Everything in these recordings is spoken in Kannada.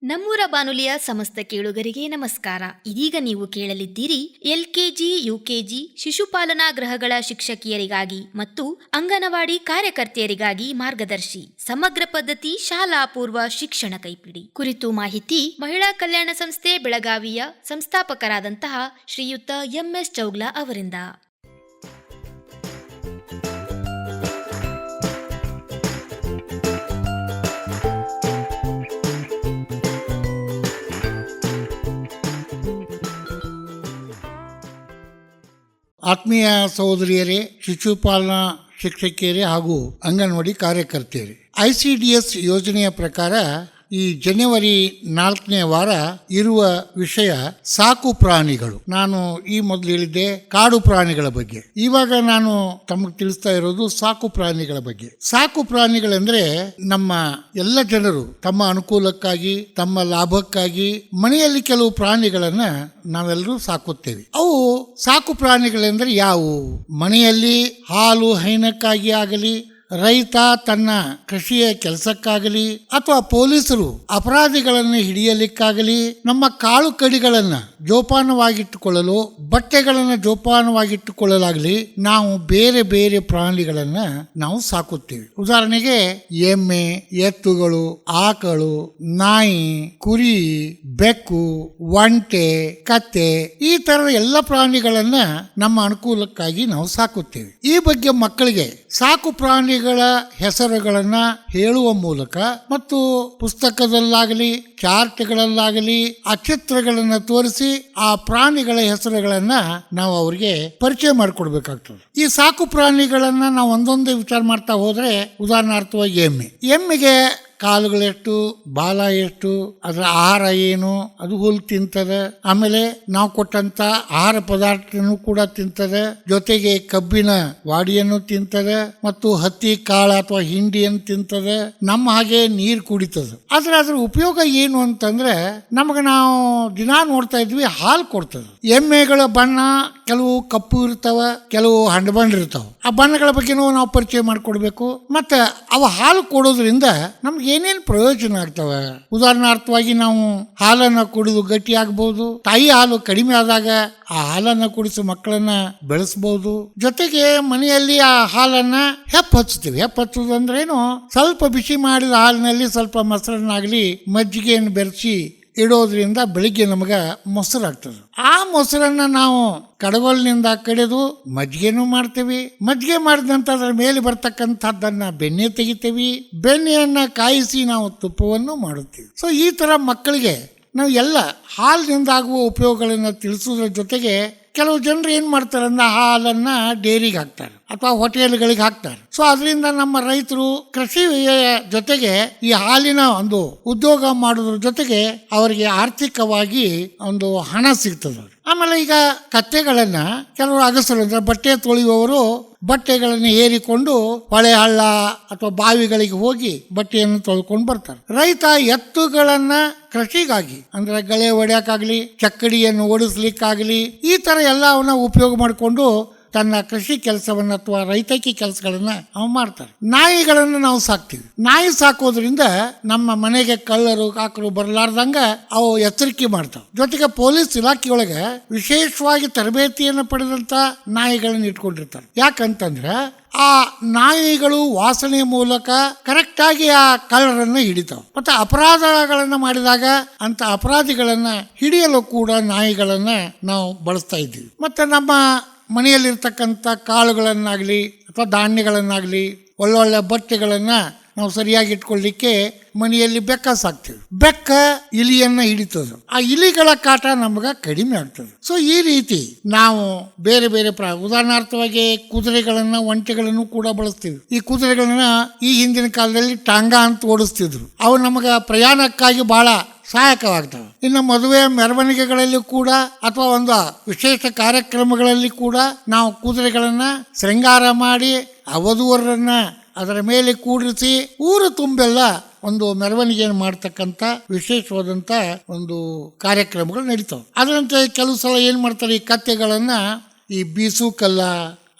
ನಮ್ಮೂರ ಬಾನುಲಿಯ ಸಮಸ್ತ ಕೇಳುಗರಿಗೆ ನಮಸ್ಕಾರ. ಇದೀಗ ನೀವು ಕೇಳಲಿದ್ದೀರಿ LKG, UKG ಶಿಶುಪಾಲನಾ ಗೃಹಗಳ ಶಿಕ್ಷಕಿಯರಿಗಾಗಿ ಮತ್ತು ಅಂಗನವಾಡಿ ಕಾರ್ಯಕರ್ತೆಯರಿಗಾಗಿ ಮಾರ್ಗದರ್ಶಿ ಸಮಗ್ರ ಪದ್ಧತಿ ಶಾಲಾ ಪೂರ್ವ ಶಿಕ್ಷಣ ಕೈಪಿಡಿ ಕುರಿತು ಮಾಹಿತಿ ಮಹಿಳಾ ಕಲ್ಯಾಣ ಸಂಸ್ಥೆ ಬೆಳಗಾವಿಯ ಸಂಸ್ಥಾಪಕರಾದಂತಹ ಶ್ರೀಯುತ MS ಚೌಗ್ಲಾ ಅವರಿಂದ. ಆತ್ಮೀಯ ಸಹೋದರಿಯರೇ, ಶಿಶುಪಾಲನಾ ಶಿಕ್ಷಕಿಯರೇ ಹಾಗೂ ಅಂಗನವಾಡಿ ಕಾರ್ಯಕರ್ತೆಯರೇ, ICDS ಯೋಜನೆಯ ಪ್ರಕಾರ ಈ ಜನವರಿ 4ನೇ ವಾರ ಇರುವ ವಿಷಯ ಸಾಕು ಪ್ರಾಣಿಗಳು. ನಾನು ಈ ಮೊದಲು ಹೇಳಿದ್ದೆ ಕಾಡು ಪ್ರಾಣಿಗಳ ಬಗ್ಗೆ. ಇವಾಗ ನಾನು ತಮಗೆ ತಿಳಿಸ್ತಾ ಇರೋದು ಸಾಕು ಪ್ರಾಣಿಗಳ ಬಗ್ಗೆ. ಸಾಕು ಪ್ರಾಣಿಗಳಂದ್ರೆ ನಮ್ಮ ಎಲ್ಲ ಜನರು ತಮ್ಮ ಅನುಕೂಲಕ್ಕಾಗಿ, ತಮ್ಮ ಲಾಭಕ್ಕಾಗಿ ಮನೆಯಲ್ಲಿ ಕೆಲವು ಪ್ರಾಣಿಗಳನ್ನ ನಾವೆಲ್ಲರೂ ಸಾಕುತ್ತೇವೆ. ಅವು ಸಾಕು ಪ್ರಾಣಿಗಳೆಂದರೆ ಯಾವುವು? ಮನೆಯಲ್ಲಿ ಹಾಲು ಹೈನಕ್ಕಾಗಿ ಆಗಲಿ, ರೈತ ತನ್ನ ಕೃಷಿಯ ಕೆಲಸಕ್ಕಾಗಲಿ, ಅಥವಾ ಪೊಲೀಸರು ಅಪರಾಧಿಗಳನ್ನು ಹಿಡಿಯಲಿಕ್ಕಾಗಲಿ, ನಮ್ಮ ಕಾಳು ಕಡಿಗಳನ್ನು ಜೋಪಾನವಾಗಿಟ್ಟುಕೊಳ್ಳಲು, ಬಟ್ಟೆಗಳನ್ನು ಜೋಪಾನವಾಗಿಟ್ಟುಕೊಳ್ಳಲಾಗಲಿ, ನಾವು ಬೇರೆ ಬೇರೆ ಪ್ರಾಣಿಗಳನ್ನ ನಾವು ಸಾಕುತ್ತೇವೆ. ಉದಾಹರಣೆಗೆ ಎಮ್ಮೆ, ಎತ್ತುಗಳು, ಆಕಳು, ನಾಯಿ, ಕುರಿ, ಬೆಕ್ಕು, ಒಂಟೆ, ಕತ್ತೆ, ಈ ತರದ ಎಲ್ಲ ಪ್ರಾಣಿಗಳನ್ನ ನಮ್ಮ ಅನುಕೂಲಕ್ಕಾಗಿ ನಾವು ಸಾಕುತ್ತೇವೆ. ಈ ಬಗ್ಗೆ ಮಕ್ಕಳಿಗೆ ಸಾಕು ಪ್ರಾಣಿಗಳ ಹೆಸರುಗಳನ್ನ ಹೇಳುವ ಮೂಲಕ ಮತ್ತು ಪುಸ್ತಕದಲ್ಲಾಗಲಿ ಚಾರ್ಟ್ಗಳಲ್ಲಾಗಲಿ ಆ ಚಿತ್ರಗಳನ್ನ ತೋರಿಸಿ ಆ ಪ್ರಾಣಿಗಳ ಹೆಸರುಗಳನ್ನ ನಾವು ಅವರಿಗೆ ಪರಿಚಯ ಮಾಡಿಕೊಡ್ಬೇಕಾಗ್ತದೆ. ಈ ಸಾಕು ಪ್ರಾಣಿಗಳನ್ನ ನಾವು ಒಂದೊಂದೇ ವಿಚಾರ ಮಾಡ್ತಾ ಹೋದ್ರೆ, ಉದಾಹರಣಾರ್ಥವಾಗಿ ಎಮ್ಮೆಗೆ ಕಾಲುಗಳೆಷ್ಟು, ಬಾಲ ಎಷ್ಟು, ಅದರ ಆಹಾರ ಏನು, ಅದು ಹುಲ್ಲು ತಿಂತದೆ, ಆಮೇಲೆ ನಾವು ಕೊಟ್ಟಂತ ಆಹಾರ ಪದಾರ್ಥನೂ ಕೂಡ ತಿಂತದೆ, ಜೊತೆಗೆ ಕಬ್ಬಿನ ವಾಡಿಯನ್ನು ತಿಂತದೆ ಮತ್ತು ಹತ್ತಿ ಕಾಳ ಅಥವಾ ಹಿಂಡಿಯನ್ನು ತಿಂತದೆ, ನಮ್ಮ ಹಾಗೆ ನೀರು ಕುಡಿತದೆ. ಆದ್ರೆ ಅದ್ರ ಉಪಯೋಗ ಏನು ಅಂತಂದ್ರೆ, ನಮಗೆ ನಾವು ದಿನಾ ನೋಡ್ತಾ ಇದ್ವಿ, ಹಾಲು ಕೊಡ್ತದೆ. ಎಮ್ಮೆಗಳ ಬಣ್ಣ ಕೆಲವು ಕಪ್ಪು ಇರ್ತಾವ, ಕೆಲವು ಹಂಡ ಬಣ್ಣ ಇರ್ತಾವ. ಆ ಬಣ್ಣಗಳ ಬಗ್ಗೆನೂ ನಾವು ಪರಿಚಯ ಮಾಡಿಕೊಡ್ಬೇಕು. ಮತ್ತೆ ಅವು ಹಾಲು ಕೊಡೋದ್ರಿಂದ ನಮ್ಗೆ ಏನೇನು ಪ್ರಯೋಜನ ಆಗ್ತವೆ? ಉದಾಹರಣಾರ್ಥವಾಗಿ ನಾವು ಹಾಲನ್ನ ಕುಡಿದು ಗಟ್ಟಿ ಆಗ್ಬಹುದು, ತಾಯಿ ಹಾಲು ಕಡಿಮೆ ಆದಾಗ ಆ ಹಾಲನ್ನ ಕುಡಿಸಿ ಮಕ್ಕಳನ್ನ ಬೆಳೆಸಬಹುದು. ಜೊತೆಗೆ ಮನೆಯಲ್ಲಿ ಆ ಹಾಲನ್ನ ಹಚ್ಚುತ್ತೀವಿ. ಹಚ್ಚುವುದು ಅಂದ್ರೆ ಏನು? ಸ್ವಲ್ಪ ಬಿಸಿ ಮಾಡಿದ ಹಾಲಿನಲ್ಲಿ ಸ್ವಲ್ಪ ಮೊಸರನ್ನಾಗ್ಲಿ ಮಜ್ಜಿಗೆಯನ್ನು ಬೆರೆಸಿ ಇಡೋದ್ರಿಂದ ಬೆಳಿಗ್ಗೆ ನಮಗ ಮೊಸರಾಗ್ತದೆ. ಆ ಮೊಸರನ್ನ ನಾವು ಕಡಗೋಲಿನಿಂದ ಕಡೆದು ಮಜ್ಜಿಗೆನೂ ಮಾಡ್ತೇವೆ. ಮಜ್ಜಿಗೆ ಮಾಡಿದ ನಂತರ ಅದರ ಮೇಲೆ ಬರ್ತಕ್ಕಂಥದ್ದನ್ನ ಬೆಣ್ಣೆ ತೆಗಿತೇವೆ. ಬೆಣ್ಣೆಯನ್ನ ಕಾಯಿಸಿ ನಾವು ತುಪ್ಪವನ್ನು ಮಾಡುತ್ತೇವೆ. ಸೊ ಈ ತರ ಮಕ್ಕಳಿಗೆ ನಾವು ಎಲ್ಲ ಹಾಲಿನಿಂದ ಆಗುವ ಉಪಯೋಗಗಳನ್ನ ತಿಳಿಸೋದ್ರ ಜೊತೆಗೆ ಕೆಲವು ಜನರು ಏನ್ ಮಾಡ್ತಾರೆ ಅಂದ್ರೆ ಹಾಲನ್ನ ಡೇರಿಗೆ ಹಾಕ್ತಾರೆ ಅಥವಾ ಹೋಟೆಲ್ಗಳಿಗೆ ಹಾಕ್ತಾರೆ. ಸೊ ಅದರಿಂದ ನಮ್ಮ ರೈತರು ಕೃಷಿಯ ಜೊತೆಗೆ ಈ ಹಾಲಿನ ಒಂದು ಉದ್ಯೋಗ ಮಾಡೋದ್ರ ಜೊತೆಗೆ ಅವರಿಗೆ ಆರ್ಥಿಕವಾಗಿ ಒಂದು ಹಣ ಸಿಗ್ತದೆ. ಆಮೇಲೆ ಈಗ ಕತ್ತೆಗಳನ್ನ ಕೆಲವರು ಅಗಸರು ಅಂದ್ರೆ ಬಟ್ಟೆ ತೊಳೆಯುವವರು ಬಟ್ಟೆಗಳನ್ನು ಏರಿಕೊಂಡು ಹೊಳೆ ಹಳ್ಳ ಅಥವಾ ಬಾವಿಗಳಿಗೆ ಹೋಗಿ ಬಟ್ಟೆಯನ್ನು ತೊಳ್ಕೊಂಡು ಬರ್ತಾರೆ. ರೈತ ಎತ್ತುಗಳನ್ನ ಕೃಷಿಗಾಗಿ ಅಂದ್ರೆ ಗಳೆ ಹೊಡ್ಯಕ್ಕಾಗ್ಲಿ, ಚಕ್ಕಡಿಯನ್ನು ಓಡಿಸ್ಲಿಕ್ಕಾಗ್ಲಿ, ಈ ತರ ಎಲ್ಲ ಅವನ್ನ ಉಪಯೋಗ ಮಾಡಿಕೊಂಡು ತನ್ನ ಕೃಷಿ ಕೆಲಸವನ್ನ ಅಥವಾ ರೈತಕಿ ಕೆಲಸಗಳನ್ನ ಅವು ಮಾಡ್ತಾರೆ. ನಾಯಿಗಳನ್ನು ನಾವು ಸಾಕ್ತಿವಿ. ನಾಯಿ ಸಾಕೋದ್ರಿಂದ ನಮ್ಮ ಮನೆಗೆ ಕಳ್ಳರು ಕಾಕರು ಬರಲಾರ್ದಂಗ ಅವು ಎಚ್ಚರಿಕೆ ಮಾಡ್ತಾವೆ. ಜೊತೆಗೆ ಪೊಲೀಸ್ ಇಲಾಖೆಯೊಳಗೆ ವಿಶೇಷವಾಗಿ ತರಬೇತಿಯನ್ನು ಪಡೆದಂತ ನಾಯಿಗಳನ್ನ ಇಟ್ಕೊಂಡಿರ್ತಾರೆ. ಯಾಕಂತಂದ್ರೆ ಆ ನಾಯಿಗಳು ವಾಸನೆಯ ಮೂಲಕ ಕರೆಕ್ಟ್ ಆಗಿ ಆ ಕಳ್ಳರನ್ನ ಹಿಡಿತಾವ. ಮತ್ತೆ ಅಪರಾಧಗಳನ್ನ ಮಾಡಿದಾಗ ಅಂತ ಅಪರಾಧಿಗಳನ್ನ ಹಿಡಿಯಲು ಕೂಡ ನಾಯಿಗಳನ್ನ ನಾವು ಬಳಸ್ತಾ ಇದ್ದೀವಿ. ಮತ್ತೆ ನಮ್ಮ ಮನೆಯಲ್ಲಿರ್ತಕ್ಕಂಥ ಕಾಳುಗಳನ್ನಾಗ್ಲಿ ಅಥವಾ ಧಾನ್ಯಗಳನ್ನಾಗ್ಲಿ, ಒಳ್ಳೊಳ್ಳೆ ಬಟ್ಟೆಗಳನ್ನ ನಾವು ಸರಿಯಾಗಿ ಇಟ್ಕೊಳ್ಳಿಕ್ಕೆ ಮನೆಯಲ್ಲಿ ಬೆಕ್ಕ ಸಾಕ್ತೀವಿ. ಬೆಕ್ಕ ಇಲಿಯನ್ನ ಹಿಡಿತದ. ಆ ಇಲಿಗಳ ಕಾಟ ನಮಗ ಕಡಿಮೆ ಆಗ್ತದೆ. ಸೊ ಈ ರೀತಿ ನಾವು ಬೇರೆ ಬೇರೆ ಉದಾಹರಣಾರ್ಥವಾಗಿ ಕುದುರೆಗಳನ್ನ, ಒಂಟೆಗಳನ್ನು ಕೂಡ ಬಳಸ್ತೀವಿ. ಈ ಕುದುರೆಗಳನ್ನ ಈ ಹಿಂದಿನ ಕಾಲದಲ್ಲಿ ಟಾಂಗಾ ಅಂತ ಓಡಿಸ್ತಿದ್ರು. ಅವು ನಮಗ ಪ್ರಯಾಣಕ್ಕಾಗಿ ಬಹಳ ಸಹಾಯಕವಾಗ್ತವೆ. ಇನ್ನು ಮದುವೆ ಮೆರವಣಿಗೆಗಳಲ್ಲಿ ಕೂಡ ಅಥವಾ ಒಂದು ವಿಶೇಷ ಕಾರ್ಯಕ್ರಮಗಳಲ್ಲಿ ಕೂಡ ನಾವು ಕುದುರೆಗಳನ್ನ ಶೃಂಗಾರ ಮಾಡಿ ಆ ವಧುವರನ್ನ ಅದರ ಮೇಲೆ ಕೂಡಿಸಿ ಊರು ತುಂಬೆಲ್ಲ ಒಂದು ಮೆರವಣಿಗೆಯನ್ನು ಮಾಡ್ತಕ್ಕಂಥ ವಿಶೇಷವಾದಂತ ಒಂದು ಕಾರ್ಯಕ್ರಮಗಳು ನಡೀತಾವೆ. ಅದರಂತೆ ಕೆಲವು ಸಲ ಏನ್ ಮಾಡ್ತಾರೆ, ಈ ಕತ್ತೆಗಳನ್ನ ಈ ಬೀಸು ಕಲ್ಲ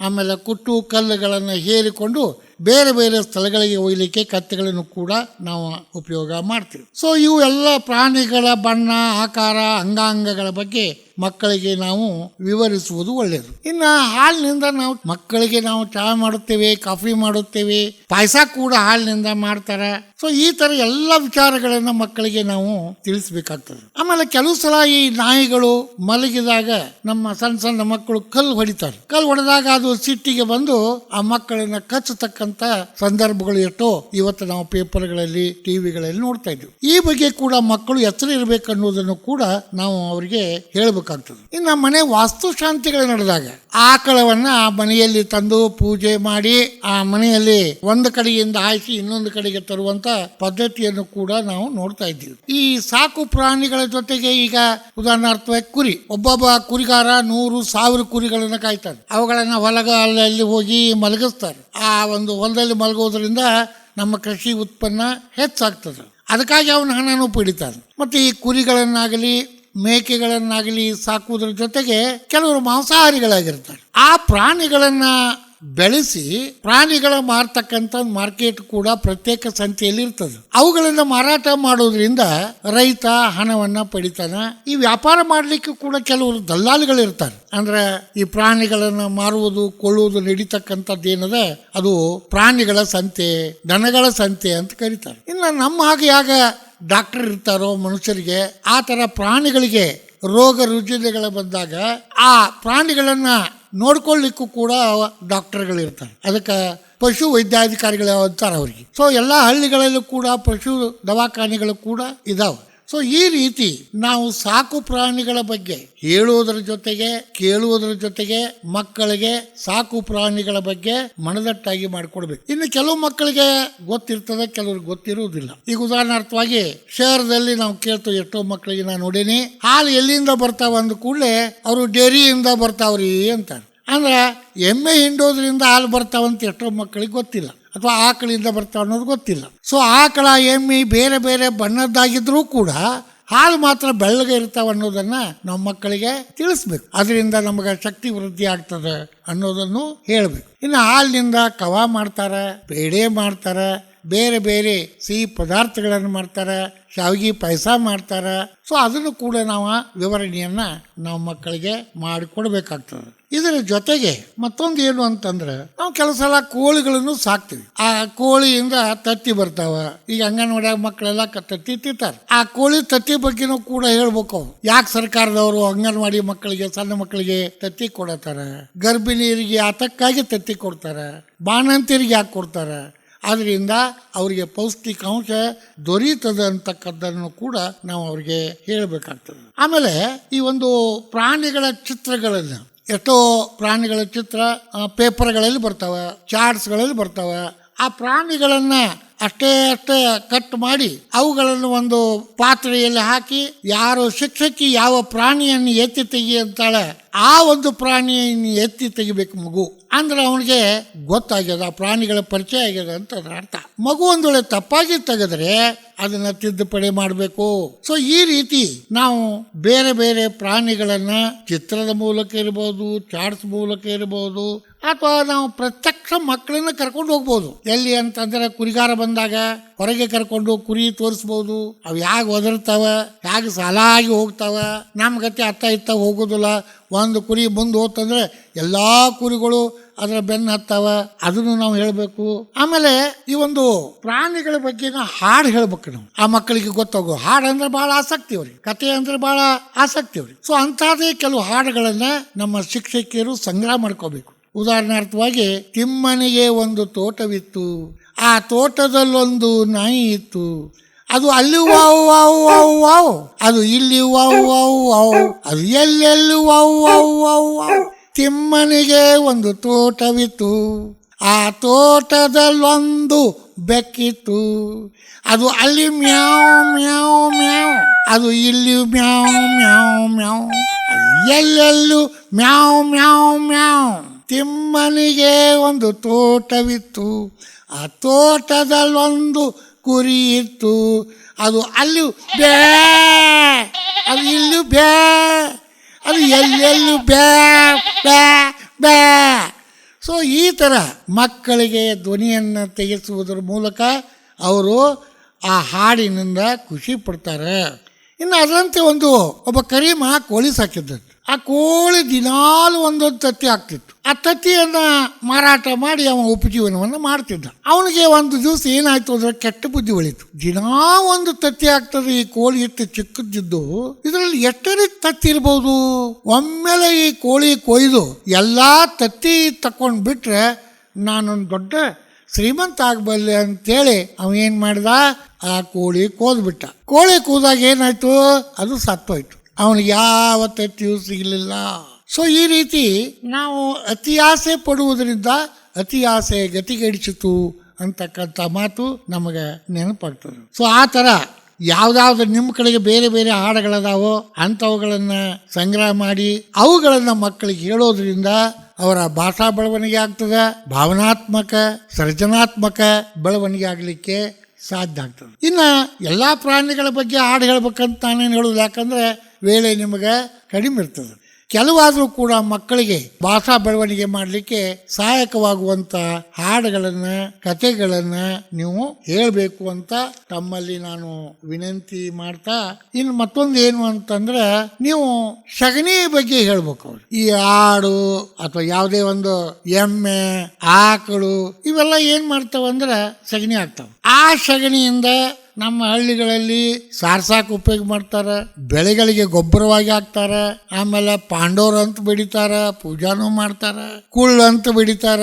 ಆಮೇಲೆ ಕುಟ್ಟು ಕಲ್ಲುಗಳನ್ನು ಹೇರಿಕೊಂಡು ಬೇರೆ ಬೇರೆ ಸ್ಥಳಗಳಿಗೆ ಒಯ್ಯಲಿಕ್ಕೆ ಕತ್ತೆಗಳನ್ನು ಕೂಡ ನಾವು ಉಪಯೋಗ ಮಾಡ್ತೀವಿ. ಸೊ ಇವು ಎಲ್ಲ ಪ್ರಾಣಿಗಳ ಬಣ್ಣ, ಆಕಾರ, ಅಂಗಾಂಗಗಳ ಬಗ್ಗೆ ಮಕ್ಕಳಿಗೆ ನಾವು ವಿವರಿಸುವುದು ಒಳ್ಳೆಯದು. ಇನ್ನು ಹಾಲಿನಿಂದ ನಾವು ಮಕ್ಕಳಿಗೆ ನಾವು ಚಹಾ ಮಾಡುತ್ತೇವೆ, ಕಾಫಿ ಮಾಡುತ್ತೇವೆ, ಪಾಯಸ ಕೂಡ ಹಾಲಿನಿಂದ ಮಾಡ್ತಾರೆ. ಸೊ ಈ ತರ ಎಲ್ಲ ವಿಚಾರಗಳನ್ನ ಮಕ್ಕಳಿಗೆ ನಾವು ತಿಳಿಸ್ಬೇಕಾಗ್ತದೆ. ಆಮೇಲೆ ಕೆಲವು ಸಲ ಈ ನಾಯಿಗಳು ಮಲಗಿದಾಗ ನಮ್ಮ ಸಣ್ಣ ಸಣ್ಣ ಮಕ್ಕಳು ಕಲ್ಲು ಹೊಡಿತಾರೆ. ಕಲ್ಲು ಹೊಡೆದಾಗ ಅದು ಸಿಟ್ಟಿಗೆ ಬಂದು ಆ ಮಕ್ಕಳನ್ನ ಕಚ್ಚತಕ್ಕಂತ ಸಂದರ್ಭಗಳು ಎಷ್ಟೋ ಇವತ್ತು ನಾವು ಪೇಪರ್ಗಳಲ್ಲಿ, ಟಿವಿಗಳಲ್ಲಿ ನೋಡ್ತಾ ಇದ್ವಿ. ಈ ಬಗ್ಗೆ ಕೂಡ ಮಕ್ಕಳು ಎಚ್ಚರ ಇರಬೇಕನ್ನೋದನ್ನು ಕೂಡ ನಾವು ಅವರಿಗೆ ಹೇಳಬೇಕಾಗ್ತದೆ. ಇನ್ನು ಮನೆ ವಾಸ್ತುಶಾಂತಿಗಳು ನಡೆದಾಗ ಆಕಳವನ್ನ ಆ ಮನೆಯಲ್ಲಿ ತಂದು ಪೂಜೆ ಮಾಡಿ ಆ ಮನೆಯಲ್ಲಿ ಒಂದು ಕಡೆಯಿಂದ ಹಾಯಿಸಿ ಇನ್ನೊಂದು ಕಡೆಗೆ ತರುವಂತ ಪದ್ಧತಿಯನ್ನು ಕೂಡ ನಾವು ನೋಡ್ತಾ ಇದ್ದೀವಿ. ಈ ಸಾಕು ಪ್ರಾಣಿಗಳ ಜೊತೆಗೆ ಈಗ ಉದಾಹರಣಾರ್ಥವಾಗಿ ಕುರಿ, ಒಬ್ಬೊಬ್ಬ ಕುರಿಗಾರ 100,000 ಕುರಿಗಳನ್ನ ಕಾಯ್ತಾರೆ. ಅವುಗಳನ್ನ ಹೊಲಗಳಲ್ಲಿ ಹೋಗಿ ಮಲಗಿಸ್ತಾರೆ. ಆ ಒಂದು ಹೊಲದಲ್ಲಿ ಮಲಗೋದ್ರಿಂದ ನಮ್ಮ ಕೃಷಿ ಉತ್ಪನ್ನ ಹೆಚ್ಚಾಗ್ತದೆ. ಅದಕ್ಕಾಗಿ ಅವನ ಹಣನೂ ಪಡಿತಾರೆ. ಮತ್ತೆ ಈ ಕುರಿಗಳನ್ನಾಗಲಿ ಮೇಕೆಗಳನ್ನಾಗಲಿ ಸಾಕುವುದರ ಜೊತೆಗೆ ಕೆಲವರು ಮಾಂಸಾಹಾರಿಗಳಾಗಿರ್ತಾರೆ. ಆ ಪ್ರಾಣಿಗಳನ್ನ ಬೆಳೆಸಿ ಪ್ರಾಣಿಗಳ ಮಾರ್ತಕ್ಕಂಥ ಮಾರ್ಕೆಟ್ ಕೂಡ ಪ್ರತ್ಯೇಕ ಸಂತೆಯಲ್ಲಿ ಇರ್ತದೆ. ಅವುಗಳನ್ನ ಮಾರಾಟ ಮಾಡೋದ್ರಿಂದ ರೈತ ಹಣವನ್ನ ಪಡಿತಾನೆ. ಈ ವ್ಯಾಪಾರ ಮಾಡ್ಲಿಕ್ಕೆ ಕೂಡ ಕೆಲವರು ದಲ್ಲಾಳಿಗಳು ಇರ್ತಾರೆ. ಅಂದ್ರೆ ಈ ಪ್ರಾಣಿಗಳನ್ನ ಮಾರುವುದು ಕೊಳ್ಳುವುದು ನಡೀತಕ್ಕಂಥದ್ದು ಏನದ ಅದು ಪ್ರಾಣಿಗಳ ಸಂತೆ, ದನಗಳ ಸಂತೆ ಅಂತ ಕರೀತಾರೆ. ಇನ್ನು ನಮ್ಮ ಹಾಗೆ ಯಾಗ ಡಾಕ್ಟರ್ ಇರ್ತಾರೋ ಮನುಷ್ಯರಿಗೆ, ಆ ತರ ಪ್ರಾಣಿಗಳಿಗೆ ರೋಗ ರುಜಿನಗಳು ಬಂದಾಗ ಆ ಪ್ರಾಣಿಗಳನ್ನ ನೋಡ್ಕೊಳ್ಳಿಕ್ಕೂ ಕೂಡ ಡಾಕ್ಟರ್ಗಳು ಇರ್ತಾರೆ. ಅದಕ್ಕೆ ಪಶು ವೈದ್ಯಾಧಿಕಾರಿಗಳು ಅಂತಾರೆ ಅವರಿಗೆ. ಸೊ ಎಲ್ಲ ಹಳ್ಳಿಗಳಲ್ಲೂ ಕೂಡ ಪಶು ದವಾಖಾನೆಗಳು ಕೂಡ ಇದಾವೆ. ಸೊ ಈ ರೀತಿ ನಾವು ಸಾಕು ಪ್ರಾಣಿಗಳ ಬಗ್ಗೆ ಹೇಳುವುದರ ಜೊತೆಗೆ ಕೇಳುವುದರ ಜೊತೆಗೆ ಮಕ್ಕಳಿಗೆ ಸಾಕು ಪ್ರಾಣಿಗಳ ಬಗ್ಗೆ ಮನದಟ್ಟಾಗಿ ಮಾಡಿಕೊಡ್ಬೇಕು. ಇನ್ನು ಕೆಲವು ಮಕ್ಕಳಿಗೆ ಗೊತ್ತಿರ್ತದೆ, ಕೆಲವ್ರಿಗೆ ಗೊತ್ತಿರುವುದಿಲ್ಲ. ಈಗ ಉದಾಹರಣಾರ್ಥವಾಗಿ ಶಹರದಲ್ಲಿ ನಾವು ಕೇಳ್ತೇವೆ, ಎಷ್ಟೋ ಮಕ್ಕಳಿಗೆ ನಾನು ನೋಡೀನಿ, ಹಾಲು ಎಲ್ಲಿಂದ ಬರ್ತಾವ ಅಂದ ಕೂಡಲೇ ಅವರು ಡೇರಿಯಿಂದ ಬರ್ತಾವ್ರಿ ಅಂತಾರೆ. ಅಂದ್ರೆ ಎಮ್ಮೆ ಹಿಂಡೋದ್ರಿಂದ ಹಾಲು ಬರ್ತಾವಂತ ಎಷ್ಟೋ ಮಕ್ಕಳಿಗೆ ಗೊತ್ತಿಲ್ಲ, ಅಥವಾ ಆಕಳಿಂದ ಬರ್ತಾವ ಅನ್ನೋದು ಗೊತ್ತಿಲ್ಲ. ಸೊ ಆಕಳ, ಎಮ್ಮೆ ಬೇರೆ ಬೇರೆ ಬಣ್ಣದ್ದಾಗಿದ್ರೂ ಕೂಡ ಹಾಲು ಮಾತ್ರ ಬೆಳ್ಳಗೆ ಇರ್ತಾವ ಅನ್ನೋದನ್ನ ನಮ್ಮ ಮಕ್ಕಳಿಗೆ ತಿಳಿಸ್ಬೇಕು. ಅದರಿಂದ ನಮಗೆ ಶಕ್ತಿ ವೃದ್ಧಿ ಆಗ್ತದೆ ಅನ್ನೋದನ್ನು ಹೇಳ್ಬೇಕು. ಇನ್ನು ಹಾಲಿನಿಂದ ಕವಾ ಮಾಡ್ತಾರೆ, ಪೇಡೆ ಮಾಡ್ತಾರೆ, ಬೇರೆ ಬೇರೆ ಸಿಹಿ ಪದಾರ್ಥಗಳನ್ನು ಮಾಡ್ತಾರೆ, ಶಾವಿಗೆ ಪಾಯಸ ಮಾಡ್ತಾರೆ. ಸೊ ಅದನ್ನು ಕೂಡ ನಾವು ವಿವರಣೆಯನ್ನ ನಾವು ಮಕ್ಕಳಿಗೆ ಮಾಡಿಕೊಡ್ಬೇಕಾಗ್ತದೆ. ಇದರ ಜೊತೆಗೆ ಮತ್ತೊಂದು ಏನು ಅಂತಂದ್ರೆ, ನಾವು ಕೆಲವು ಸಲ ಕೋಳಿಗಳನ್ನು ಸಾಕ್ತಿವಿ. ಆ ಕೋಳಿಯಿಂದ ತತ್ತಿ ಬರ್ತಾವ. ಈಗ ಅಂಗನವಾಡಿಯಾಗ ಮಕ್ಕಳೆಲ್ಲ ತತ್ತಿ ತಿಂತಾರೆ. ಆ ಕೋಳಿ ತತ್ತಿ ಬಗ್ಗೆನೂ ಕೂಡ ಹೇಳ್ಬೇಕು. ಯಾಕೆ ಸರ್ಕಾರದವರು ಅಂಗನವಾಡಿ ಮಕ್ಕಳಿಗೆ, ಸಣ್ಣ ಮಕ್ಕಳಿಗೆ ತತ್ತಿ ಕೊಡತಾರೆ, ಗರ್ಭಿಣಿಯರಿಗೆ ಆತಕ್ಕಾಗಿ ತತ್ತಿ ಕೊಡ್ತಾರೆ, ಬಾಣಂತಿಯರಿಗೆ ಯಾಕೆ ಕೊಡ್ತಾರೆ, ಆದ್ರಿಂದ ಅವರಿಗೆ ಪೌಷ್ಟಿಕಾಂಶ ದೊರೀತದೆ ಅಂತಕ್ಕದ್ದನ್ನು ಕೂಡ ನಾವು ಅವ್ರಿಗೆ ಹೇಳಬೇಕಾಗ್ತದೆ. ಆಮೇಲೆ ಈ ಒಂದು ಪ್ರಾಣಿಗಳ ಚಿತ್ರಗಳನ್ನು, ಎಷ್ಟೋ ಪ್ರಾಣಿಗಳ ಚಿತ್ರ ಪೇಪರ್ಗಳಲ್ಲಿ ಬರ್ತಾವ, ಚಾರ್ಟ್ಸ್ಗಳಲ್ಲಿ ಬರ್ತಾವ. ಆ ಪ್ರಾಣಿಗಳನ್ನ ಅಷ್ಟೇ ಕಟ್ ಮಾಡಿ ಅವುಗಳನ್ನು ಒಂದು ಪಾತ್ರೆಯಲ್ಲಿ ಹಾಕಿ, ಯಾರು ಶಿಕ್ಷಕಿ ಯಾವ ಪ್ರಾಣಿಯನ್ನು ಎತ್ತಿ ತೆಗಿ ಅಂತಾಳೆ ಆ ಒಂದು ಪ್ರಾಣಿಯನ್ನು ಎತ್ತಿ ತೆಗಿಬೇಕು ಮಗು. ಅಂದ್ರೆ ಅವನಿಗೆ ಗೊತ್ತಾಗ್ಯದ, ಆ ಪ್ರಾಣಿಗಳ ಪರಿಚಯ ಆಗ್ಯದ ಅಂತ ಅದರ ಅರ್ಥ. ಮಗು ಒಂದು ವೇಳೆ ತಪ್ಪಾಗಿ ತೆಗೆದ್ರೆ ಅದನ್ನ ತಿದ್ದುಪಡಿ ಮಾಡಬೇಕು. ಸೊ ಈ ರೀತಿ ನಾವು ಬೇರೆ ಬೇರೆ ಪ್ರಾಣಿಗಳನ್ನ ಚಿತ್ರದ ಮೂಲಕ ಇರಬಹುದು, ಚಾರ್ಟ್ಸ್ ಮೂಲಕ ಇರಬಹುದು, ಅಥವಾ ನಾವು ಪ್ರತ್ಯಕ್ಷ ಮಕ್ಕಳನ್ನ ಕರ್ಕೊಂಡು ಹೋಗ್ಬೋದು. ಎಲ್ಲಿ ಅಂತಂದ್ರೆ ಕುರಿಗಾರ ಬಂದಾಗ ಹೊರಗೆ ಕರ್ಕೊಂಡು ಕುರಿ ತೋರಿಸ್ಬೋದು. ಅವು ಯಾಕೆ ಒದರ್ತಾವ, ಯಾಕೆ ಸಾಲಾಗಿ ಹೋಗ್ತಾವ, ನಮ್ಮ ಗತಿ ಅತ್ತ ಇತ್ತ ಹೋಗೋದಿಲ್ಲ. ಒಂದು ಕುರಿ ಮುಂದೆ ಹೋಗ್ತಂದ್ರೆ ಎಲ್ಲಾ ಕುರಿಗಳು ಅದರ ಬೆನ್ನು ಹತ್ತಾವ, ಅದನ್ನು ನಾವು ಹೇಳ್ಬೇಕು. ಆಮೇಲೆ ಈ ಒಂದು ಪ್ರಾಣಿಗಳ ಬಗ್ಗೆ ಹಾಡು ಹೇಳ್ಬೇಕು ನಾವು. ಆ ಮಕ್ಕಳಿಗೆ ಗೊತ್ತಾಗೋ ಹಾಡು ಅಂದ್ರೆ ಬಹಳ ಆಸಕ್ತಿ ಅವ್ರಿಗೆ, ಕತೆ ಅಂದ್ರೆ ಬಹಳ ಆಸಕ್ತಿ ಅವ್ರಿಗೆ. ಸೊ ಅಂತದೇ ಕೆಲವು ಹಾಡುಗಳನ್ನ ನಮ್ಮ ಶಿಕ್ಷಕಿಯರು ಸಂಗ್ರಹ ಮಾಡ್ಕೋಬೇಕು. ಉದಾಹರಣಾರ್ಥವಾಗಿ, ತಿಮ್ಮನಿಗೆ ಒಂದು ತೋಟವಿತ್ತು, ಆ ತೋಟದಲ್ಲೊಂದು ನಾಯಿ ಇತ್ತು, ಅದು ಅಲ್ಲಿ ವಾವ್ ವಾವ್ ವಾವ್ ವಾವ್, ಅದು ಇಲ್ಲಿ ವಾವ್ ವಾವ್ ವಾವ್, ಅದು ಎಲ್ಲೆಲ್ಲೂ ವಾವ್ ವಾವ್ ವಾವ್ ವಾವ್. ತಿಮ್ಮನಿಗೆ ಒಂದು ತೋಟವಿತ್ತು, ಆ ತೋಟದಲ್ಲೊಂದು ಬೆಕ್ಕಿತ್ತು, ಅದು ಅಲ್ಲಿ ಮ್ಯಾವ್ ಮ್ಯಾವ್ ಮ್ಯಾವ್, ಅದು ಇಲ್ಲಿ ಮ್ಯಾವ್ ಮ್ಯಾವ್ ಮ್ಯಾವ್, ಅದು ಎಲ್ಲೆಲ್ಲೂ ಮ್ಯಾವ್ ಮ್ಯಾವ್ ಮ್ಯಾವ್. ತಿಮ್ಮನಿಗೆ ಒಂದು ತೋಟವಿತ್ತು, ಆ ತೋಟದಲ್ಲೊಂದು ಕುರಿ ಇತ್ತು, ಅದು ಅಲ್ಲಿ ಬ್ಯಾ, ಅದು ಇಲ್ಲಿ ಬ್ಯಾ, ಅದು ಎಲ್ಲೆಲ್ಲೂ ಬ್ಯಾ ಬ್ಯಾ ಬ್ಯಾ. ಸೊ ಈ ಥರ ಮಕ್ಕಳಿಗೆ ಧ್ವನಿಯನ್ನು ತೆಗೆಸುವುದರ ಮೂಲಕ ಅವರು ಆ ಹಾಡಿನಿಂದ ಖುಷಿ ಪಡ್ತಾರೆ. ಇನ್ನು ಅದರಂತೆ ಒಬ್ಬ ಕರೀಮ ಕೋಳಿ ಸಾಕಿದ್ದ. ಆ ಕೋಳಿ ದಿನಾಲು ಒಂದೊಂದು ತತ್ತಿ ಆಗ್ತಿತ್ತು. ಆ ತತ್ತಿಯನ್ನು ಮಾರಾಟ ಮಾಡಿ ಅವನ ಉಪಜೀವನವನ್ನು ಮಾಡ್ತಿದ್ದ. ಅವನಿಗೆ ಒಂದು ದಿವಸ ಏನಾಯ್ತು ಅಂದ್ರೆ ಕೆಟ್ಟ ಬುದ್ಧಿ ಹೊಳಿತು. ದಿನಾ ಒಂದು ತತ್ತಿ ಆಗ್ತದೆ, ಈ ಕೋಳಿ ಎಷ್ಟು ಚಿಕ್ಕದಿದ್ದು ಇದರಲ್ಲಿ ಎಷ್ಟನೇ ತತ್ತಿ ಇರ್ಬೋದು. ಒಮ್ಮೆಲೆ ಈ ಕೋಳಿ ಕೊಯ್ದು ಎಲ್ಲಾ ತತ್ತಿ ತಕೊಂಡ್ ಬಿಟ್ರೆ ನಾನೊಂದು ದೊಡ್ಡ ಶ್ರೀಮಂತ ಆಗಬಲ್ಲೆ ಅಂತೇಳಿ ಅವನೇನ್ ಮಾಡಿದ, ಆ ಕೋಳಿ ಕೋದ್ಬಿಟ್ಟ. ಕೋಳಿ ಕೂದಾಗ ಏನಾಯ್ತು, ಅದು ಸತ್ತೋಯ್ತು. ಅವನಿಗೆ ಯಾವ ತತ್ತಿಯೂ ಸಿಗಲಿಲ್ಲ. ಸೊ ಈ ರೀತಿ ನಾವು ಅತಿ ಆಸೆ ಪಡುವುದರಿಂದ ಅತಿ ಆಸೆ ಗತಿಗೆಡಿಸಿತು ಅಂತಕ್ಕಂಥ ಮಾತು ನಮಗೆ ನೆನಪಾಗ್ತದೆ. ಸೊ ಆ ಥರ ಯಾವ್ದಾವ್ದು ನಿಮ್ಮ ಕಡೆಗೆ ಬೇರೆ ಬೇರೆ ಹಾಡುಗಳದಾವೋ ಅಂಥವುಗಳನ್ನು ಸಂಗ್ರಹ ಮಾಡಿ ಅವುಗಳನ್ನು ಮಕ್ಕಳಿಗೆ ಹೇಳೋದ್ರಿಂದ ಅವರ ಭಾಷಾ ಬೆಳವಣಿಗೆ ಆಗ್ತದೆ, ಭಾವನಾತ್ಮಕ ಸೃಜನಾತ್ಮಕ ಬೆಳವಣಿಗೆ ಆಗಲಿಕ್ಕೆ ಸಾಧ್ಯ ಆಗ್ತದೆ. ಇನ್ನು ಎಲ್ಲ ಪ್ರಾಣಿಗಳ ಬಗ್ಗೆ ಹಾಡು ಹೇಳ್ಬೇಕಂತ ನಾನೇನು ಹೇಳೋದು, ಯಾಕಂದರೆ ವೇಳೆ ನಿಮಗೆ ಕಡಿಮೆ ಇರ್ತದೆ. ಕೆಲವಾದರೂ ಕೂಡ ಮಕ್ಕಳಿಗೆ ಭಾಷಾ ಬೆಳವಣಿಗೆ ಮಾಡಲಿಕ್ಕೆ ಸಹಾಯಕವಾಗುವಂಥ ಹಾಡುಗಳನ್ನು ಕಥೆಗಳನ್ನು ನೀವು ಹೇಳಬೇಕು ಅಂತ ತಮ್ಮಲ್ಲಿ ನಾನು ವಿನಂತಿ ಮಾಡ್ತಾ, ಇನ್ನು ಮತ್ತೊಂದು ಏನು ಅಂತಂದ್ರೆ ನೀವು ಸಗಣಿ ಬಗ್ಗೆ ಹೇಳ್ಬೇಕು. ಅವ್ರು ಈ ಆಡು ಅಥವಾ ಯಾವುದೇ ಒಂದು ಎಮ್ಮೆ ಆಕಳು ಇವೆಲ್ಲ ಏನ್ ಮಾಡ್ತಾವಂದ್ರೆ ಸಗಣಿ ಆಗ್ತಾವ. ಆ ಸಗಣಿಯಿಂದ ನಮ್ಮ ಹಳ್ಳಿಗಳಲ್ಲಿ ಸಾರ್ಸಾಕ್ ಉಪಯೋಗ ಮಾಡ್ತಾರೆ, ಬೆಳೆಗಳಿಗೆ ಗೊಬ್ಬರವಾಗಿ ಹಾಕ್ತಾರೆ, ಆಮೇಲೆ ಪಾಂಡೋರ್ ಅಂತ ಬೆಳಿತಾರ, ಪೂಜಾನು ಮಾಡ್ತಾರ, ಕುಳ್ಳು ಅಂತ ಬೆಳಿತಾರ.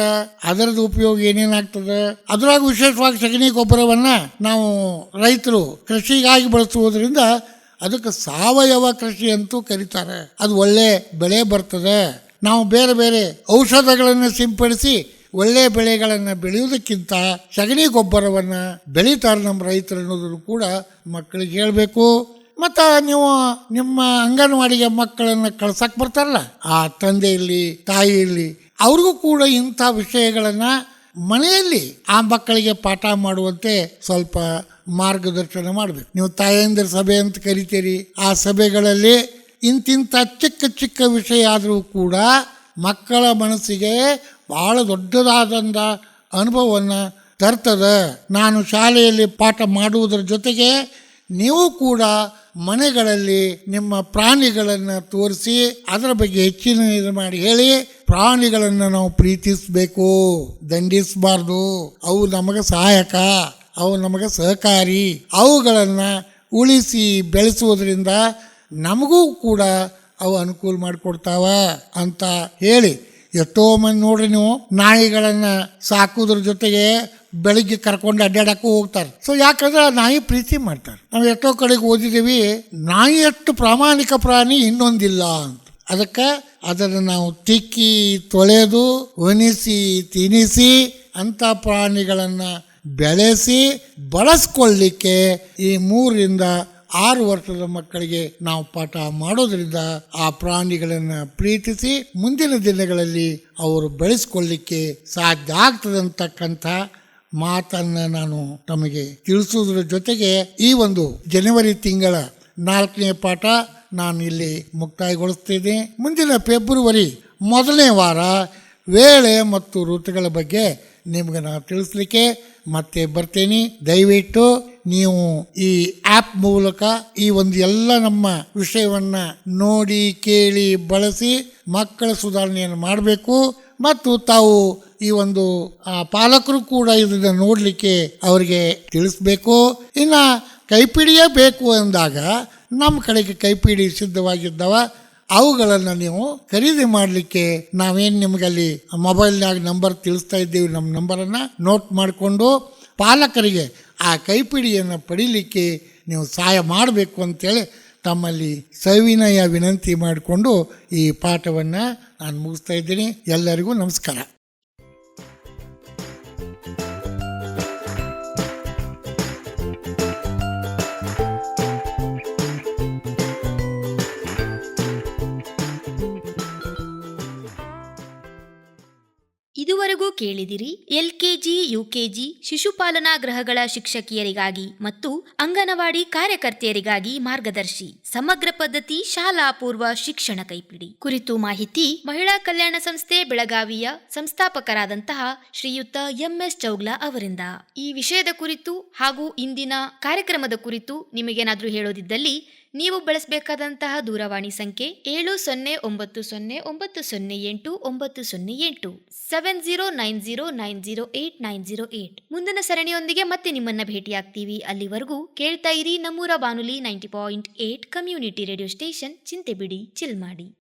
ಅದರದ್ದು ಉಪಯೋಗ ಏನೇನಾಗ್ತದೆ, ಅದ್ರಾಗ ವಿಶೇಷವಾಗಿ ಸಗಣಿ ಗೊಬ್ಬರವನ್ನ ನಾವು ರೈತರು ಕೃಷಿಗಾಗಿ ಬಳಸುವುದರಿಂದ ಅದಕ್ಕೆ ಸಾವಯವ ಕೃಷಿ ಅಂತೂ ಕರೀತಾರೆ. ಅದು ಒಳ್ಳೆ ಬೆಳೆ ಬರ್ತದೆ. ನಾವು ಬೇರೆ ಬೇರೆ ಔಷಧಗಳನ್ನು ಸಿಂಪಡಿಸಿ ಒಳ್ಳೆ ಬೆಳೆಗಳನ್ನು ಬೆಳೆಯುವುದಕ್ಕಿಂತ ಸಗಣಿ ಗೊಬ್ಬರವನ್ನು ಬೆಳೀತಾರೆ ನಮ್ಮ ರೈತರು ಅನ್ನೋದನ್ನು ಕೂಡ ಮಕ್ಕಳಿಗೆ ಹೇಳಬೇಕು. ಮತ್ತು ನೀವು ನಿಮ್ಮ ಅಂಗನವಾಡಿಗೆ ಮಕ್ಕಳನ್ನು ಕಳ್ಸಕ್ಕೆ ಬರ್ತಾರಲ್ಲ, ಆ ತಂದೆ ಇರಲಿ ತಾಯಿ ಇರಲಿ ಅವ್ರಿಗೂ ಕೂಡ ಇಂಥ ವಿಷಯಗಳನ್ನು ಮನೆಯಲ್ಲಿ ಆ ಮಕ್ಕಳಿಗೆ ಪಾಠ ಮಾಡುವಂತೆ ಸ್ವಲ್ಪ ಮಾರ್ಗದರ್ಶನ ಮಾಡಬೇಕು. ನೀವು ತಾಯಂದಿರ ಸಭೆ ಅಂತ ಕರಿತೀರಿ, ಆ ಸಭೆಗಳಲ್ಲಿ ಇಂತಿಂಥ ಚಿಕ್ಕ ಚಿಕ್ಕ ವಿಷಯ ಆದರೂ ಕೂಡ ಮಕ್ಕಳ ಮನಸ್ಸಿಗೆ ಬಹಳ ದೊಡ್ಡದಾದಂಥ ಅನುಭವವನ್ನು ತರ್ತದೆ. ನಾನು ಶಾಲೆಯಲ್ಲಿ ಪಾಠ ಮಾಡುವುದರ ಜೊತೆಗೆ ನೀವು ಕೂಡ ಮನೆಗಳಲ್ಲಿ ನಿಮ್ಮ ಪ್ರಾಣಿಗಳನ್ನು ತೋರಿಸಿ ಅದರ ಬಗ್ಗೆ ಹೆಚ್ಚಿನ ಇದು ಮಾಡಿ ಹೇಳಿ, ಪ್ರಾಣಿಗಳನ್ನು ನಾವು ಪ್ರೀತಿಸಬೇಕು, ದಂಡಿಸಬಾರ್ದು. ಅವು ನಮಗೆ ಸಹಾಯಕ, ಅವು ನಮಗೆ ಸಹಕಾರಿ. ಅವುಗಳನ್ನು ಉಳಿಸಿ ಬೆಳೆಸುವುದರಿಂದ ನಮಗೂ ಕೂಡ ಅವು ಅನುಕೂಲ ಮಾಡಿಕೊಡ್ತಾವ ಅಂತ ಹೇಳಿ, ಎಷ್ಟೋ ಮಂದಿ ನೋಡ್ರಿ ನೀವು ನಾಯಿಗಳನ್ನು ಸಾಕೋದ್ರ ಜೊತೆಗೆ ಬೆಳಿಗ್ಗೆ ಕರ್ಕೊಂಡು ಅಡ್ಡಾಡಕ್ಕೂ ಹೋಗ್ತಾರೆ. ಸೊ ಯಾಕಂದ್ರೆ ನಾಯಿ ಪ್ರೀತಿ ಮಾಡ್ತಾರೆ. ನಾವು ಎಷ್ಟೋ ಕಡೆಗೆ ಓದಿದ್ದೀವಿ, ನಾಯಿಯಷ್ಟು ಪ್ರಾಮಾಣಿಕ ಪ್ರಾಣಿ ಇನ್ನೊಂದಿಲ್ಲ ಅಂತ. ಅದಕ್ಕೆ ಅದನ್ನು ನಾವು ತಿಕ್ಕಿ ತೊಳೆದು ಒಣಿಸಿ ತಿನ್ನಿಸಿ ಅಂಥ ಪ್ರಾಣಿಗಳನ್ನು ಬೆಳೆಸಿ ಬಳಸ್ಕೊಳ್ಳಿಕ್ಕೆ ಈ 3ರಿಂದ 6 ವರ್ಷದ ಮಕ್ಕಳಿಗೆ ನಾವು ಪಾಠ ಮಾಡೋದ್ರಿಂದ ಆ ಪ್ರಾಣಿಗಳನ್ನು ಪ್ರೀತಿಸಿ ಮುಂದಿನ ದಿನಗಳಲ್ಲಿ ಅವರು ಬೆಳೆಸ್ಕೊಳ್ಳಿಕ್ಕೆ ಸಾಧ್ಯ ಆಗ್ತದೆ ಅಂತಕ್ಕಂಥ ಮಾತನ್ನು ನಾನು ತಮಗೆ ತಿಳಿಸೋದ್ರ ಜೊತೆಗೆ ಈ ಒಂದು ಜನವರಿ ತಿಂಗಳ 4ನೇ ಪಾಠ ನಾನು ಇಲ್ಲಿ ಮುಕ್ತಾಯಗೊಳಿಸ್ತಿದ್ದೆ. ಮುಂದಿನ ಫೆಬ್ರವರಿ 1ನೇ ವಾರ ವೇಳೆ ಮತ್ತು ಋತುಗಳ ಬಗ್ಗೆ ನಿಮ್ಗೆ ನಾನು ತಿಳಿಸ್ಲಿಕ್ಕೆ ಮತ್ತೆ ಬರ್ತೇನೆ. ದಯವಿಟ್ಟು ನೀವು ಈ ಆ್ಯಪ್ ಮೂಲಕ ಈ ಒಂದು ಎಲ್ಲ ನಮ್ಮ ವಿಷಯವನ್ನ ನೋಡಿ ಕೇಳಿ ಬಳಸಿ ಮಕ್ಕಳ ಸುಧಾರಣೆಯನ್ನು ಮಾಡಬೇಕು. ಮತ್ತು ತಾವು ಈ ಒಂದು ಪಾಲಕರು ಕೂಡ ಇದನ್ನು ನೋಡಲಿಕ್ಕೆ ಅವರಿಗೆ ತಿಳಿಸ್ಬೇಕು. ಇನ್ನು ಕೈಪಿಡಿಯೇ ಬೇಕು ಅಂದಾಗ ನಮ್ಮ ಕಡೆಗೆ ಕೈಪಿಡಿ ಸಿದ್ಧವಾಗಿದ್ದವ, ಅವುಗಳನ್ನು ನೀವು ಖರೀದಿ ಮಾಡಲಿಕ್ಕೆ ನಾವೇನು ನಿಮಗಲ್ಲಿ ಮೊಬೈಲ್ನಾಗ ನಂಬರ್ ತಿಳಿಸ್ತಾ ಇದ್ದೀವಿ. ನಮ್ಮ ನಂಬರನ್ನು ನೋಟ್ ಮಾಡಿಕೊಂಡು ಪಾಲಕರಿಗೆ ಆ ಕೈಪಿಡಿಯನ್ನು ಪಡೀಲಿಕ್ಕೆ ನೀವು ಸಹಾಯ ಮಾಡಬೇಕು ಅಂತೇಳಿ ತಮ್ಮಲ್ಲಿ ಸವಿನಯ ವಿನಂತಿ ಮಾಡಿಕೊಂಡು ಈ ಪಾಠವನ್ನು ನಾನು ಮುಗಿಸ್ತಾ ಇದ್ದೀನಿ. ಎಲ್ಲರಿಗೂ ನಮಸ್ಕಾರ. ಇದುವರೆಗೂ ಕೇಳಿದಿರಿ LKG UKG ಶಿಶುಪಾಲನಾ ಗೃಹಗಳ ಶಿಕ್ಷಕಿಯರಿಗಾಗಿ ಮತ್ತು ಅಂಗನವಾಡಿ ಕಾರ್ಯಕರ್ತೆಯರಿಗಾಗಿ ಮಾರ್ಗದರ್ಶಿ ಸಮಗ್ರ ಪದ್ಧತಿ ಶಾಲಾ ಪೂರ್ವ ಶಿಕ್ಷಣ ಕೈಪಿಡಿ ಕುರಿತು ಮಾಹಿತಿ ಮಹಿಳಾ ಕಲ್ಯಾಣ ಸಂಸ್ಥೆ ಬೆಳಗಾವಿಯ ಸಂಸ್ಥಾಪಕರಾದಂತಹ ಶ್ರೀಯುತ MS ಚೌಗ್ಲಾ ಅವರಿಂದ. ಈ ವಿಷಯದ ಕುರಿತು ಹಾಗೂ ಇಂದಿನ ಕಾರ್ಯಕ್ರಮದ ಕುರಿತು ನಿಮಗೇನಾದ್ರೂ ಹೇಳೋದಿದ್ದಲ್ಲಿ ನೀವು ಬಳಸಬೇಕಾದಂತಹ ದೂರವಾಣಿ ಸಂಖ್ಯೆ 7090908908 7090908908. ಮುಂದಿನ ಸರಣಿಯೊಂದಿಗೆ ಮತ್ತೆ ನಿಮ್ಮನ್ನ ಭೇಟಿಯಾಗ್ತೀವಿ. ಅಲ್ಲಿವರೆಗೂ ಕೇಳ್ತಾ ಇರಿ ನಮ್ಮೂರ ಬಾನುಲಿ 90.8 ಕಮ್ಯುನಿಟಿ ರೇಡಿಯೋ ಸ್ಟೇಷನ್ ಚಿಂತೆ ಬಿಡಿ ಚಿಲ್ ಮಾಡಿ.